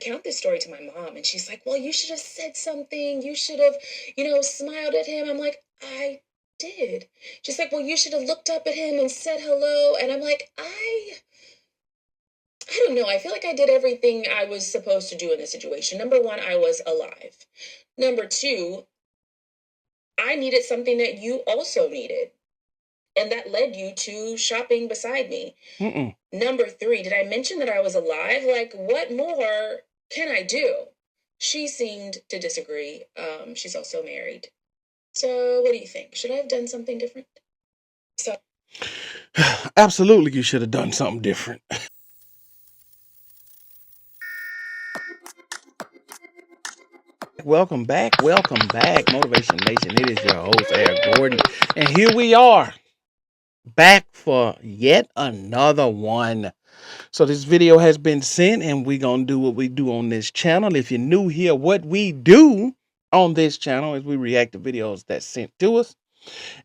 recount this story to my mom, and she's like, well, you should have said something. You should have, smiled at him. I'm like, I did. She's like, well, you should have looked up at him and said hello. And I'm like, I don't know. I feel like I did everything I was supposed to do in this situation. Number one, I was alive. Number two, I needed something that you also needed. And that led you to shopping beside me. Mm-mm. Number three, did I mention that I was alive? Like, what more can I do? She seemed to disagree. She's also married. So what do you think? Should I have done something different? So Absolutely, you should have done something different. Welcome back, Motivation Nation. It is your host, Air Gordon, and here we are, back for yet another one. So this video has been sent, and we're gonna do what we do on this channel. If you're new here, what we do on this channel is we react to videos that's sent to us.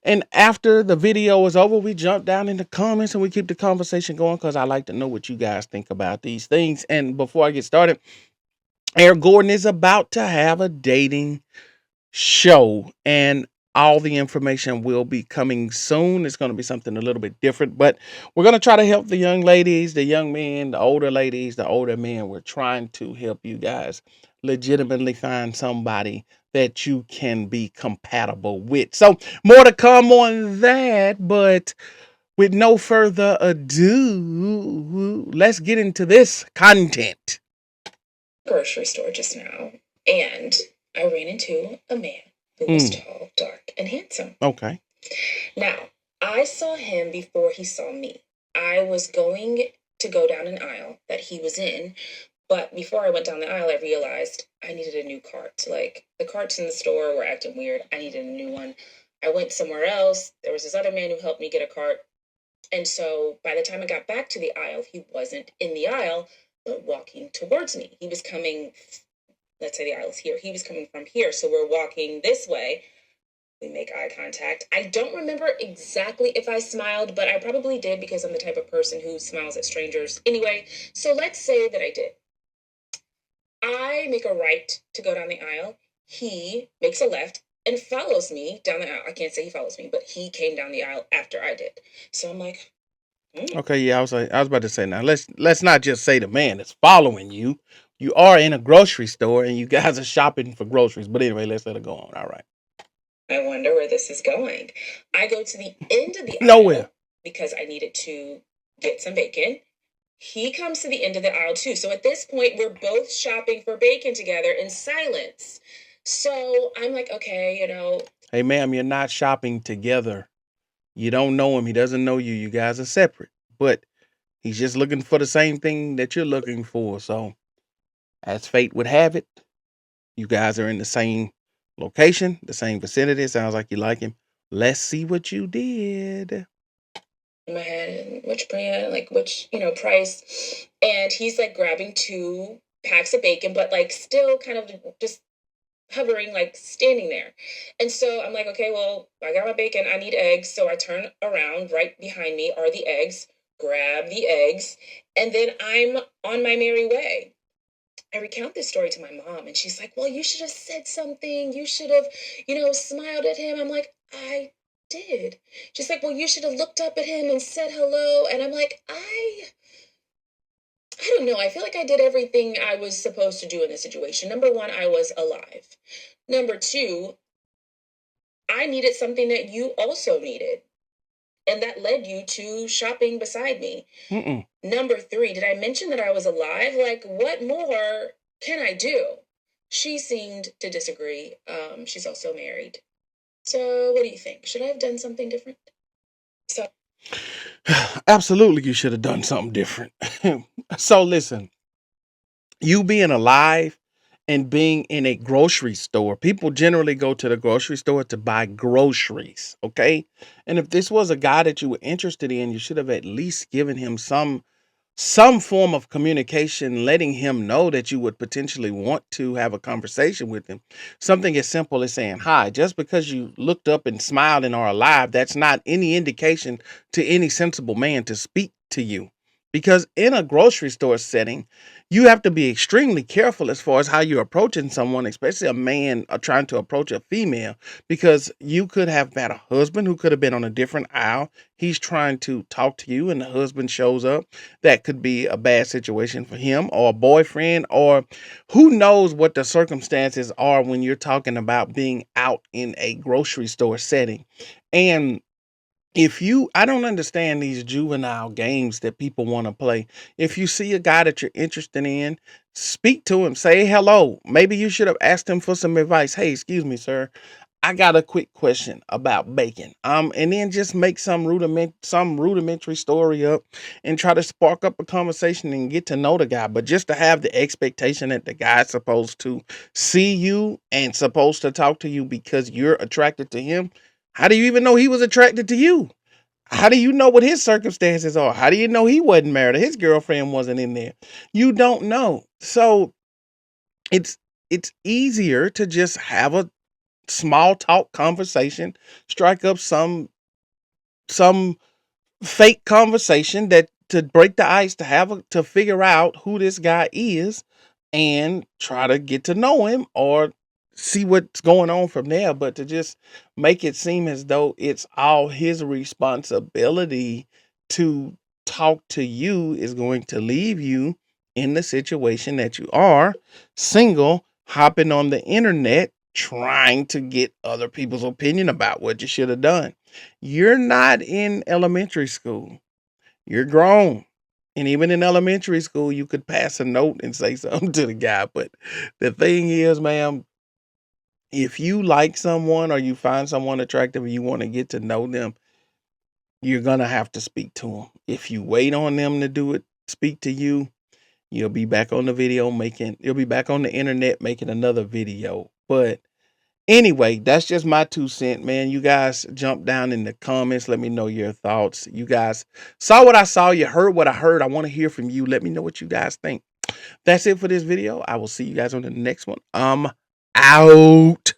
And after the video is over, we jump down in the comments and we keep the conversation going, because I like to know what you guys think about these things. And before I get started, Air Gordon is about to have a dating show, and all the information will be coming soon. It's going to be something a little bit different, but we're going to try to help the young ladies, the young men, the older ladies, the older men. We're trying to help you guys legitimately find somebody that you can be compatible with. So more to come on that, but with no further ado, let's get into this content. grocery store just now, and I ran into a man who was tall, dark, and handsome. Okay. Now, I saw him before he saw me. I was going to go down an aisle that he was in, but before I went down the aisle, I realized I needed a new cart. Like, the carts in the store were acting weird. I needed a new one. I went somewhere else. There was this other man who helped me get a cart. And so by the time I got back to the aisle, he wasn't in the aisle, but walking towards me. He was coming, let's say the aisle is here. He was coming from here. So we're walking this way. We make eye contact. I don't remember exactly if I smiled, but I probably did, because I'm the type of person who smiles at strangers anyway. So let's say that I did. I make a right to go down the aisle. He makes a left and follows me down the aisle. I can't say he follows me, but he came down the aisle after I did. So I'm like, Okay, yeah, I was about to say, now let's not just say the man is following you. You are in a grocery store and you guys are shopping for groceries. But anyway, let's let it go on. All right. I wonder where this is going. I go to the end of the Nowhere. aisle because I needed to get some bacon. He comes to the end of the aisle too. So at this point, we're both shopping for bacon together in silence. So I'm like, okay, Hey, ma'am, you're not shopping together. You don't know him. He doesn't know you. You guys are separate. But he's just looking for the same thing that you're looking for. So as fate would have it, you guys are in the same location, the same vicinity. Sounds like you like him. Let's see what you did. in my head, which brand, like which, price. And he's like grabbing 2 packs of bacon, but like still kind of just hovering, like standing there. And so I'm like, okay, well, I got my bacon. I need eggs. So I turn around. Right behind me are the eggs. Grab the eggs. And then I'm on my merry way. I recount this story to my mom, and she's like, well, you should have said something. You should have, smiled at him. I'm like, I did. She's like, well, you should have looked up at him and said hello. And I'm like, I don't know. I feel like I did everything I was supposed to do in this situation. Number one, I was alive. Number two, I needed something that you also needed. And that led you to shopping beside me. Mm-mm. Number three, did I mention that I was alive? Like, what more can I do? She seemed to disagree. She's also married. So what do you think? Should I have done something different? So Absolutely, you should have done something different. So listen, you being alive and being in a grocery store, people generally go to the grocery store to buy groceries, okay? And if this was a guy that you were interested in, you should have at least given him some form of communication, letting him know that you would potentially want to have a conversation with him. Something as simple as saying hi. Just because you looked up and smiled and are alive, that's not any indication to any sensible man to speak to you. Because in a grocery store setting, you have to be extremely careful as far as how you're approaching someone, especially a man trying to approach a female, because you could have had a husband who could have been on a different aisle. He's trying to talk to you, and the husband shows up. That could be a bad situation for him, or a boyfriend, or who knows what the circumstances are when you're talking about being out in a grocery store setting. And if you I don't understand these juvenile games that people want to play. If you see a guy that you're interested in, speak to him, say hello. Maybe you should have asked him for some advice. Hey, excuse me, sir. I got a quick question about bacon. And then just make some rudimentary story up and try to spark up a conversation and get to know the guy. But just to have the expectation that the guy's supposed to see you and supposed to talk to you because you're attracted to him. How do you even know he was attracted to you? How do you know what his circumstances are? How do you know he wasn't married or his girlfriend wasn't in there? You don't know. So it's it's easier to just have a small talk conversation, strike up some fake conversation that to break the ice to figure out who this guy is and try to get to know him or see what's going on from there. But to just make it seem as though it's all his responsibility to talk to you is going to leave you in the situation that you are, single, hopping on the internet trying to get other people's opinion about what you should have done. You're not in elementary school. You're grown. And even in elementary school, you could pass a note and say something to the guy. But the thing is, ma'am, if you like someone or you find someone attractive and you want to get to know them, you're going to have to speak to them. If you wait on them to do it, speak to you, you'll be back on the you'll be back on the internet making another video. But anyway, that's just my 2 cents, man. You guys jump down in the comments. Let me know your thoughts. You guys saw what I saw. You heard what I heard. I want to hear from you. Let me know what you guys think. That's it for this video. I will see you guys on the next one. I'm out.